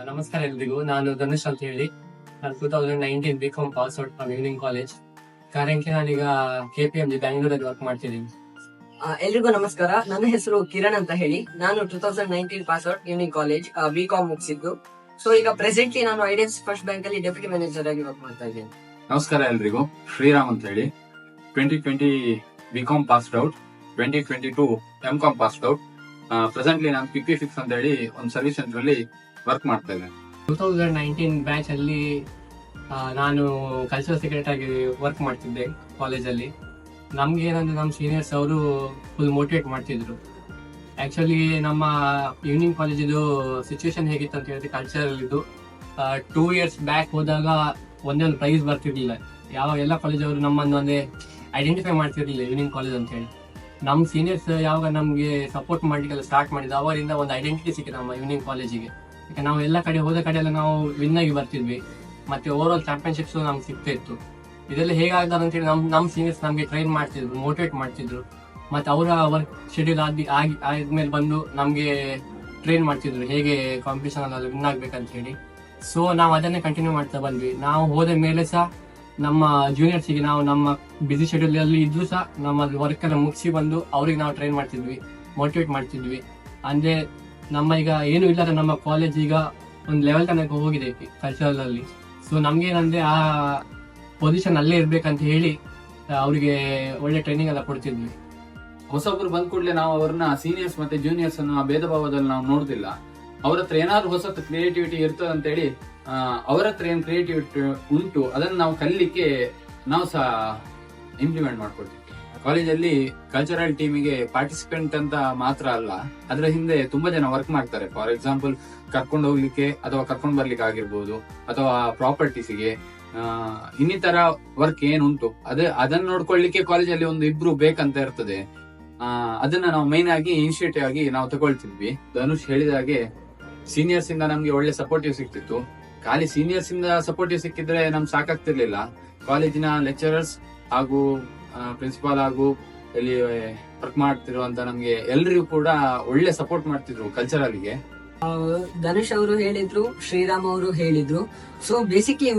ನಮಸ್ಕಾರ ಎಲ್ರಿಗೂ. ನಾನು ಧನುಷ್ ಅಂತ ಹೇಳಿ. ನಾನು 2019 BCom pass out from evening college. Currently ನಾನೀಗ KPMG ಬ್ಯಾಂಗ್ಳೂರಲ್ಲಿ ವರ್ಕ್ ಮಾಡ್ತಿದ್ದೀನಿ. ಎಲ್ರಿಗೂ ನಮಸ್ಕಾರ. ನನ್ನ ಹೆಸರು ಕಿರಣ್ ಅಂತ ಹೇಳಿ. ನಾನು 2019 pass out evening college BCom ಮುಗಿಸಿದ್ದು. ಸೊ ಈಗ ಪ್ರೆಸೆಂಟ್ಲಿ ನಾನು IDFC ಫಸ್ಟ್ ಬ್ಯಾಂಕ್ ಅಲ್ಲಿ ಡೆಪ್ಯೂಟಿ ಮ್ಯಾನೇಜರ್ ಆಗಿ ವರ್ಕ್ ಮಾಡ್ತಾ ಇದ್ದೀನಿ. ನಮಸ್ಕಾರ ಎಲ್ರಿಗೂ. ಶ್ರೀರಾಮ್ ಅಂತ ಹೇಳಿ. 2020 BCom passed out, 2022 MCom passed out. Presently ನಾನು PP6 ಅಂತ ಹೇಳಿ ಒಂದು ಸರ್ವಿಸ್ ಸೆಂಟರ್ ಅಲ್ಲಿ ವರ್ಕ್ ಮಾಡ್ತಾ ಇದ್ದೇನೆ. 2019 ಬ್ಯಾಚ್ ಅಲ್ಲಿ ನಾನು ಕಲ್ಚರಲ್ ಸೆಕ್ರೆಟರಿ ಆಗಿ ವರ್ಕ್ ಮಾಡ್ತಿದ್ದೆ ಕಾಲೇಜಲ್ಲಿ. ನಮ್ಗೆ ಏನಂದ್ರೆ ನಮ್ಮ ಸೀನಿಯರ್ಸ್ ಅವರು ಫುಲ್ ಮೋಟಿವೇಟ್ ಮಾಡ್ತಿದ್ರು. ಆಕ್ಚುಲಿ ನಮ್ಮ ಈವ್ನಿಂಗ್ ಕಾಲೇಜಿದು ಸಿಚುವೇಶನ್ ಹೇಗಿತ್ತು ಅಂತ ಹೇಳಿದ್ರೆ, ಕಲ್ಚರಲ್ ಇದು 2 years ಬ್ಯಾಕ್ ಹೋದಾಗ ಒಂದೇ ಒಂದು ಪ್ರೈಸ್ ಬರ್ತಿರ್ಲಿಲ್ಲ. ಎಲ್ಲ ಕಾಲೇಜ್ ಅವರು ನಮ್ಮನ್ನು ಒಂದೇ ಐಡೆಂಟಿಫೈ ಮಾಡ್ತಿರ್ಲಿಲ್ಲ ಈವ್ನಿಂಗ್ ಕಾಲೇಜ್ ಅಂತ ಹೇಳಿ. ನಮ್ಮ ಸೀನಿಯರ್ಸ್ ಯಾವಾಗ ನಮಗೆ ಸಪೋರ್ಟ್ ಮಾಡ್ಲಿಕ್ಕೆಲ್ಲ ಸ್ಟಾರ್ಟ್ ಮಾಡಿದ್ದು, ಅವರಿಂದ ಒಂದು ಐಡೆಂಟಿಟಿ ಸಿಕ್ಕಿದೆ ನಮ್ಮ ಈವ್ನಿಂಗ್ ಕಾಲೇಜಿಗೆ. ಯಾಕೆ ನಾವು ಎಲ್ಲ ಕಡೆ ಹೋದ ಕಡೆ ಎಲ್ಲ ನಾವು ವಿನ್ ಆಗಿ ಬರ್ತಿದ್ವಿ, ಮತ್ತೆ ಓವರ್ ಆಲ್ ಚಾಂಪಿಯನ್ಶಿಪ್ಸ್ ನಮ್ಗೆ ಸಿಗ್ತಾ ಇತ್ತು. ಇದೆಲ್ಲ ಹೇಗಾಗ್ತದೆ ಅಂತೇಳಿ ನಮ್ಮ ಸೀನಿಯರ್ಸ್ ನಮಗೆ ಟ್ರೈನ್ ಮಾಡ್ತಿದ್ರು, ಮೋಟಿವೇಟ್ ಮಾಡ್ತಿದ್ರು. ಮತ್ತೆ ಅವರ ವರ್ಕ್ ಶೆಡ್ಯೂಲ್ ಆದ್ಮೇಲೆ ಬಂದು ನಮಗೆ ಟ್ರೈನ್ ಮಾಡ್ತಿದ್ರು ಹೇಗೆ ಕಾಂಪಿಟೇಷನ್ ಅಲ್ಲಿ ವಿನ್ ಆಗ್ಬೇಕಂತ ಹೇಳಿ. ಸೊ ನಾವು ಅದನ್ನೇ ಕಂಟಿನ್ಯೂ ಮಾಡ್ತಾ ಬಂದ್ವಿ. ನಾವು ಹೋದ ಮೇಲೆ ಸಹ ನಮ್ಮ ಜೂನಿಯರ್ಸಿಗೆ ನಾವು ನಮ್ಮ ಬಿಸಿ ಶೆಡ್ಯೂಲ್ ಅಲ್ಲಿ ಇದ್ರೂ ಸಹ ನಮ್ಮ ವರ್ಕ್ ಎಲ್ಲ ಮುಗಿಸಿ ಬಂದು ಅವ್ರಿಗೆ ನಾವು ಟ್ರೈನ್ ಮಾಡ್ತಿದ್ವಿ, ಮೋಟಿವೇಟ್ ಮಾಡ್ತಿದ್ವಿ. ಅಂದ್ರೆ ನಮ್ಮ ಈಗ ಏನು ಇಲ್ಲದ ನಮ್ಮ ಕಾಲೇಜ್ ಈಗ ಒಂದು ಲೆವೆಲ್ ತನಕ ಹೋಗಿದೆ ಕಲ್ಚರಲ್ ಅಲ್ಲಿ. ಸೊ ನಮ್ಗೇನಂದ್ರೆ ಆ ಪೊಸಿಷನ್ ಅಲ್ಲೇ ಇರ್ಬೇಕಂತ ಹೇಳಿ ಅವರಿಗೆ ಒಳ್ಳೆ ಟ್ರೈನಿಂಗ್ ಎಲ್ಲ ಕೊಡ್ತಿದ್ವಿ. ಹೊಸೊಬ್ರು ಬಂದ ಕೂಡಲೇ ನಾವು ಅವ್ರನ್ನ ಸೀನಿಯರ್ಸ್ ಮತ್ತೆ ಜೂನಿಯರ್ಸ್ ಅನ್ನು ಭೇದ ಭಾವದಲ್ಲಿ ನಾವು ನೋಡುದಿಲ್ಲ. ಅವ್ರ ಹತ್ರ ಏನಾದ್ರು ಹೊಸತ್ತು ಕ್ರಿಯೇಟಿವಿಟಿ ಇರ್ತದೆ ಅಂತ ಹೇಳಿ ಅವರ ಹತ್ರ ಏನ್ ಕ್ರಿಯೇಟಿವಿಟಿ ಉಂಟು ಅದನ್ನ ನಾವು ಕಲಿಲಿಕ್ಕೆ ನಾವು ಸಹ ಇಂಪ್ಲಿಮೆಂಟ್ ಮಾಡ್ಕೊಡ್ತೀವಿ. ಕಾಲೇಜಲ್ಲಿ ಕಲ್ಚರಲ್ ಟೀಮಿಗೆ ಪಾರ್ಟಿಸಿಪೆಂಟ್ ಅಂತ ಮಾತ್ರ ಅಲ್ಲ, ಅದರ ಹಿಂದೆ ತುಂಬಾ ಜನ ವರ್ಕ್ ಮಾಡ್ತಾರೆ. ಫಾರ್ ಎಕ್ಸಾಂಪಲ್ ಕರ್ಕೊಂಡು ಹೋಗ್ಲಿಕ್ಕೆ ಅಥವಾ ಕರ್ಕೊಂಡು ಬರ್ಲಿಕ್ಕೆ ಆಗಿರ್ಬೋದು, ಅಥವಾ ಪ್ರಾಪರ್ಟೀಸಿಗೆ ಇನ್ನಿತರ ವರ್ಕ್ ಏನುಂಟು ಅದನ್ನ ನೋಡ್ಕೊಳ್ಳಿಕ್ಕೆ ಕಾಲೇಜಲ್ಲಿ ಒಂದು ಇಬ್ರು ಬೇಕಂತ ಇರ್ತದೆ. ಅದನ್ನ ನಾವು ಮೈನ್ ಆಗಿ ಇನಿಷಿಯೇಟಿವ್ ಆಗಿ ನಾವು ತಗೊಳ್ತಿದ್ವಿ. ಧನುಷ್ ಹೇಳಿದ ಹಾಗೆ ಸೀನಿಯರ್ಸ್ ಇಂದ ನಮ್ಗೆ ಒಳ್ಳೆ ಸಪೋರ್ಟಿವ್ ಸಿಕ್ತಿತ್ತು. ಖಾಲಿ ಸೀನಿಯರ್ಸ್ ಇಂದ ಸಪೋರ್ಟಿವ್ ಸಿಕ್ಕಿದ್ರೆ ನಮ್ಗೆ ಸಾಕಾಗ್ತಿರ್ಲಿಲ್ಲ. ಕಾಲೇಜಿನ ಲೆಕ್ಚರರ್ಸ್ ಹಾಗೂ ಪ್ರಿನ್ಸಿಪಾಲ್ ಹಾಗೂ ಇಲ್ಲಿ ವರ್ಕ್ ಮಾಡ್ತಿರುವಂತ ನಮ್ಗೆ ಎಲ್ರಿಗೂ ಕೂಡ ಒಳ್ಳೆ ಸಪೋರ್ಟ್ ಮಾಡ್ತಿದ್ರು ಕಲ್ಚರಲ್ಗೆ. ಧನುಷ್ ಅವರು ಹೇಳಿದ್ರು, ಶ್ರೀರಾಮ್ ಅವರು ಹೇಳಿದ್ರು. ಸೊ ಬೇಸಿಕ್ಲಿ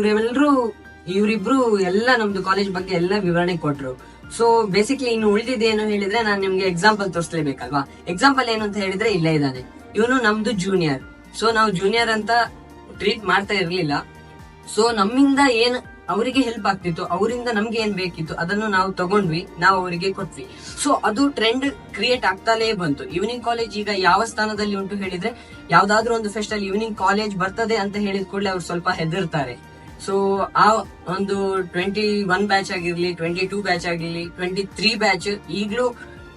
ಇವರಿಬ್ರು ಎಲ್ಲ ನಮ್ದು ಕಾಲೇಜ್ ಬಗ್ಗೆ ಎಲ್ಲ ವಿವರಣೆ ಕೊಟ್ರು. ಸೊ ಬೇಸಿಕ್ಲಿ ಇನ್ನು ಉಳಿದಿದ್ದೇನು ಹೇಳಿದ್ರೆ, ನಾನು ನಿಮ್ಗೆ ಎಕ್ಸಾಂಪಲ್ ತೋರಿಸಲೇಬೇಕಲ್ವಾ. ಎಕ್ಸಾಂಪಲ್ ಏನು ಅಂತ ಹೇಳಿದ್ರೆ, ಇಲ್ಲೇ ಇದ್ದಾನೆ, ಇವನು ನಮ್ದು ಜೂನಿಯರ್. ಸೊ ನಾವು ಜೂನಿಯರ್ ಅಂತ ಟ್ರೀಟ್ ಮಾಡ್ತಾ ಇರ್ಲಿಲ್ಲ. ಸೊ ನಮ್ಮಿಂದ ಏನ್ ಅವರಿಗೆ ಹೆಲ್ಪ್ ಆಗ್ತಿತ್ತು, ಅವರಿಂದ ನಮ್ಗೆ ಏನ್ ಬೇಕಿತ್ತು ಅದನ್ನು ನಾವು ತಗೊಂಡ್ವಿ, ನಾವು ಅವರಿಗೆ ಕೊಟ್ವಿ. ಸೊ ಅದು ಟ್ರೆಂಡ್ ಕ್ರಿಯೇಟ್ ಆಗ್ತಾಲೇ ಬಂತು. ಈವ್ನಿಂಗ್ ಕಾಲೇಜ್ ಈಗ ಯಾವ ಸ್ಥಾನದಲ್ಲಿ ಉಂಟು ಹೇಳಿದ್ರೆ, ಯಾವ್ದಾದ್ರು ಒಂದು ಫೆಸ್ಟ್ ಅಲ್ಲಿ ಈವ್ನಿಂಗ್ ಕಾಲೇಜ್ ಬರ್ತದೆ ಅಂತ ಹೇಳಿದ ಕೂಡಲೇ ಅವ್ರು ಸ್ವಲ್ಪ ಹೆದರ್ತಾರೆ. ಸೊ ಆ ಒಂದು 21 ಬ್ಯಾಚ್ ಆಗಿರ್ಲಿ, 22 ಬ್ಯಾಚ್ ಆಗಿರ್ಲಿ, 23 ಬ್ಯಾಚ್ ಈಗಲೂ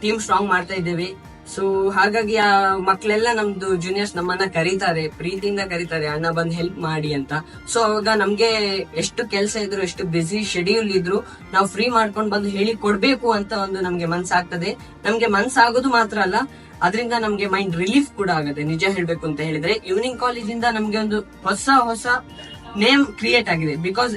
ಟೀಮ್ ಸ್ಟ್ರಾಂಗ್ ಮಾಡ್ತಾ ಇದ್ದೇವೆ. ಸೊ ಹಾಗಾಗಿ ಆ ಮಕ್ಕಳೆಲ್ಲ ನಮ್ದು ಜೂನಿಯರ್ಸ್ ನಮ್ಮನ್ನ ಕರೀತಾರೆ, ಪ್ರೀತಿಯಿಂದ ಕರೀತಾರೆ, ಅಣ್ಣ ಬಂದ್ ಹೆಲ್ಪ್ ಮಾಡಿ ಅಂತ. ಸೊ ಅವಾಗ ನಮ್ಗೆ ಎಷ್ಟು ಕೆಲಸ ಇದ್ರು, ಎಷ್ಟು ಬಿಸಿ ಶೆಡ್ಯೂಲ್ ಇದ್ರು, ನಾವು ಫ್ರೀ ಮಾಡ್ಕೊಂಡು ಬಂದು ಹೇಳಿ ಕೊಡ್ಬೇಕು ಅಂತ ಒಂದು ನಮ್ಗೆ ಮನ್ಸಾಗ್ತದೆ. ನಮ್ಗೆ ಮನ್ಸಾಗೋದು ಮಾತ್ರ ಅಲ್ಲ, ಅದರಿಂದ ನಮ್ಗೆ ಮೈಂಡ್ ರಿಲೀಫ್ ಕೂಡ ಆಗುತ್ತೆ. ನಿಜ ಹೇಳ್ಬೇಕು ಅಂತ ಹೇಳಿದ್ರೆ, ಈವ್ನಿಂಗ್ ಕಾಲೇಜಿಂದ ನಮ್ಗೆ ಒಂದು ಹೊಸ ನೇಮ್ ಕ್ರಿಯೇಟ್ ಆಗಿದೆ. ಬಿಕಾಸ್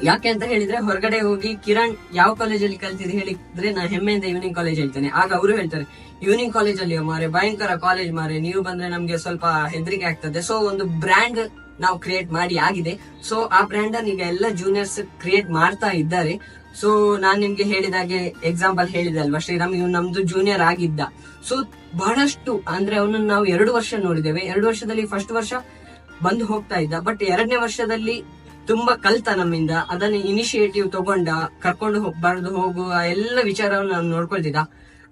ಯಾಕೆ ಅಂತ ಹೇಳಿದ್ರೆ, ಹೊರಗಡೆ ಹೋಗಿ ಕಿರಣ್ ಯಾವ ಕಾಲೇಜಲ್ಲಿ ಕಲ್ತಿದೆ ಹೇಳಿದ್ರೆ ನಾ ಹೆಮ್ಮೆಯಿಂದ ಈವ್ನಿಂಗ್ ಕಾಲೇಜ್ ಹೇಳ್ತೇನೆ. ಆಗ ಅವರು ಹೇಳ್ತಾರೆ, ಈವ್ನಿಂಗ್ ಕಾಲೇಜಲ್ಲಿ ಮಾರೆ ಭಯಂಕರ ಕಾಲೇಜ್ ಮಾರೆ, ನೀವು ಬಂದ್ರೆ ನಮ್ಗೆ ಸ್ವಲ್ಪ ಹೆದರಿಕೆ ಆಗ್ತದೆ. ಸೊ ಒಂದು ಬ್ರ್ಯಾಂಡ್ ನಾವು ಕ್ರಿಯೇಟ್ ಮಾಡಿ ಆಗಿದೆ. ಸೊ ಆ ಬ್ರ್ಯಾಂಡ್ ಅನ್ನು ಈಗ ಎಲ್ಲ ಜೂನಿಯರ್ಸ್ ಕ್ರಿಯೇಟ್ ಮಾಡ್ತಾ ಇದ್ದಾರೆ. ಸೊ ನಾನ್ ನಿಮ್ಗೆ ಹೇಳಿದಾಗೆ ಎಕ್ಸಾಂಪಲ್ ಹೇಳಿದೆ ಅಲ್ವಾ, ಶ್ರೀರಾಮ್ ಇವ್ ನಮ್ದು ಜೂನಿಯರ್ ಆಗಿದ್ದ. ಸೊ ಬಹಳಷ್ಟು ಅಂದ್ರೆ ಅವನನ್ನು ನಾವು 2 ವರ್ಷ ನೋಡಿದ್ದೇವೆ. 2 ವರ್ಷದಲ್ಲಿ ಫಸ್ಟ್ ವರ್ಷ ಬಂದು ಹೋಗ್ತಾ ಇದ್ದ, ಬಟ್ 2ನೇ ವರ್ಷದಲ್ಲಿ ತುಂಬಾ ಕಲ್ತ ನಮ್ಮಿಂದ. ಅದನ್ನ ಇನಿಷಿಯೇಟಿವ್ ತಗೊಂಡ, ಕರ್ಕೊಂಡು ಬರೆದು ಹೋಗುವ ಎಲ್ಲ ವಿಚಾರವನ್ನು ನಾವು ನೋಡ್ಕೊಳ್ತಿದ್ದ.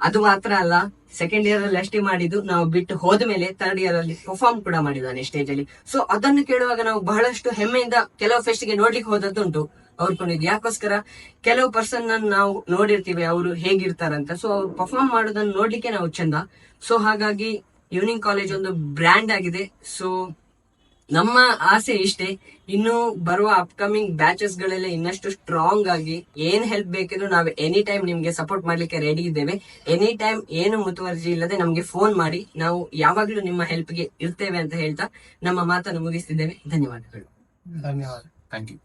ಅದು ಮಾತ್ರ ಅಲ್ಲ, ಸೆಕೆಂಡ್ ಇಯರ್ ಅಲ್ಲಿ ಅಷ್ಟೇ ಮಾಡಿದ್ದು, ನಾವು ಬಿಟ್ಟು ಹೋದ್ಮೇಲೆ 3rd ಇಯರ್ ಅಲ್ಲಿ ಪರ್ಫಾರ್ಮ್ ಕೂಡ ಮಾಡಿದ್ದಾನೆ ಸ್ಟೇಜ್ ಅಲ್ಲಿ. ಸೊ ಅದನ್ನು ಕೇಳುವಾಗ ನಾವು ಬಹಳಷ್ಟು ಹೆಮ್ಮೆಯಿಂದ ಕೆಲವು ಫೆಸ್ಟ್ ಗೆ ನೋಡ್ಲಿಕ್ಕೆ ಹೋದದ್ದುಂಟು. ಅವ್ರ್ಕೊಂಡಿದ್ದು ಯಾಕೋಸ್ಕರ, ಕೆಲವು ಪರ್ಸನ್ ನಾವು ನೋಡಿರ್ತೀವಿ ಅವರು ಹೇಗಿರ್ತಾರಂತ. ಸೊ ಅವ್ರು ಪರ್ಫಾರ್ಮ್ ಮಾಡೋದನ್ನ ನೋಡ್ಲಿಕ್ಕೆ ನಾವು ಚಂದ. ಸೊ ಹಾಗಾಗಿ ಈವ್ನಿಂಗ್ ಕಾಲೇಜ್ ಒಂದು ಬ್ರ್ಯಾಂಡ್ ಆಗಿದೆ. ಸೊ ನಮ್ಮ ಆಸೆ ಇಷ್ಟೇ, ಇನ್ನು ಬರುವ ಅಪ್ಕಮಿಂಗ್ ಬ್ಯಾಚಸ್ ಗಳೆಲ್ಲ ಇನ್ನಷ್ಟು ಸ್ಟ್ರಾಂಗ್ ಆಗಿ ಏನ್ ಹೆಲ್ಪ್ ಬೇಕಿದ್ರು ನಾವು ಎನಿ ಟೈಮ್ ನಿಮ್ಗೆ ಸಪೋರ್ಟ್ ಮಾಡ್ಲಿಕ್ಕೆ ರೆಡಿ ಇದ್ದೇವೆ. ಎನಿ ಟೈಮ್ ಏನು ಮುತುವರ್ಜಿ ಇಲ್ಲದೆ ನಮ್ಗೆ ಫೋನ್ ಮಾಡಿ, ನಾವು ಯಾವಾಗ್ಲೂ ನಿಮ್ಮ ಹೆಲ್ಪ್ ಗೆ ಇರ್ತೇವೆ ಅಂತ ಹೇಳ್ತಾ ನಮ್ಮ ಮಾತನ್ನು ಮುಗಿಸ್ತಿದ್ದೇವೆ. ಧನ್ಯವಾದಗಳು. ಧನ್ಯವಾದ. Thank you.